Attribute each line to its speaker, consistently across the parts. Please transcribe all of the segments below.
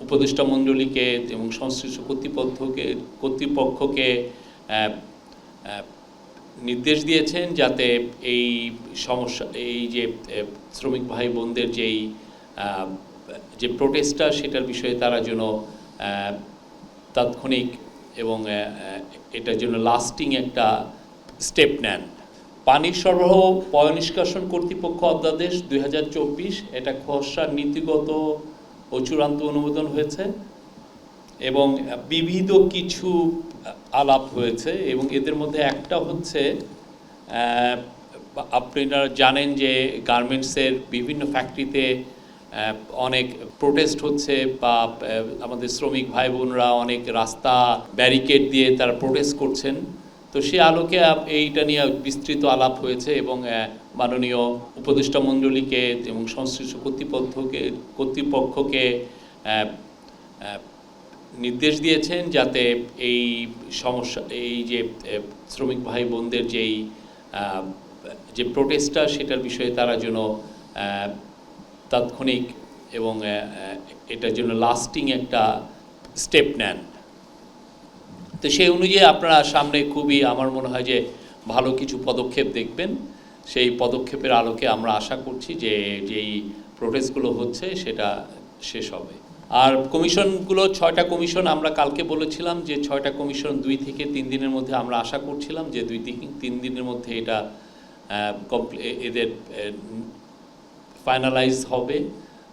Speaker 1: উপদেষ্টা মণ্ডলীকে এবং সংশ্লিষ্ট কর্তৃপক্ষকে নির্দেশ দিয়েছেন যাতে এই সমস্যা এই যে শ্রমিক ভাই বোনদের যে প্রোটেস্টটা সেটার বিষয়ে তারা যেন তাৎক্ষণিক এবং এটার জন্য লাস্টিং একটা স্টেপ নেন। পানি সরবরাহ পয়ঃনিষ্কাশন কর্তৃপক্ষ অধ্যাদেশ 2024 এটা খসড়া নীতিগত ও চূড়ান্ত অনুমোদন হয়েছে এবং বিবিধ কিছু আলাপ হয়েছে এবং এদের মধ্যে একটা হচ্ছে আপনারা জানেন যে গার্মেন্টসের বিভিন্ন ফ্যাক্টরিতে অনেক প্রোটেস্ট হচ্ছে বা আমাদের শ্রমিক ভাই বোনরা অনেক রাস্তা ব্যারিকেড দিয়ে তারা প্রোটেস্ট করছেন। তো সে আলোকে এইটা নিয়ে বিস্তৃত আলাপ হয়েছে এবং মাননীয় উপদেষ্টা মণ্ডলীকে এবং সংশ্লিষ্ট কর্তৃপক্ষকে নির্দেশ দিয়েছেন যাতে এই সমস্যা এই যে শ্রমিক ভাই বোনদের যে প্রোটেস্টটা সেটার বিষয়ে তারা যেন তাৎক্ষণিক এবং এটার জন্য লাস্টিং একটা স্টেপ নেন। তো সেই অনুযায়ী আপনারা সামনে খুবই আমার মনে হয় যে ভালো কিছু পদক্ষেপ দেখবেন। সেই পদক্ষেপের আলোকে আমরা আশা করছি যে যেই প্রোটেস্টগুলো হচ্ছে সেটা শেষ হবে। আর কমিশনগুলো 6টা কমিশন আমরা কালকে বলেছিলাম যে 6টা কমিশন 2 থেকে 3 দিনের মধ্যে আমরা আশা করছিলাম যে 2 থেকে 3 দিনের মধ্যে এটা এদের ফাইনালাইজ হবে।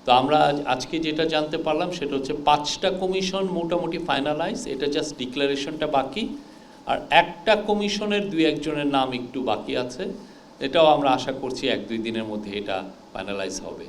Speaker 1: তো আমরা আজকে যেটা জানতে পারলাম সেটা হচ্ছে 5টা কমিশন মোটামুটি ফাইনালাইজ, এটা জাস্ট ডিক্লারেশনটা বাকি, আর একটা কমিশনের 2-1 জনের নাম একটু বাকি আছে। এটাও আমরা আশা করছি 1-2 দিনের মধ্যে এটা ফাইনালাইজ হবে।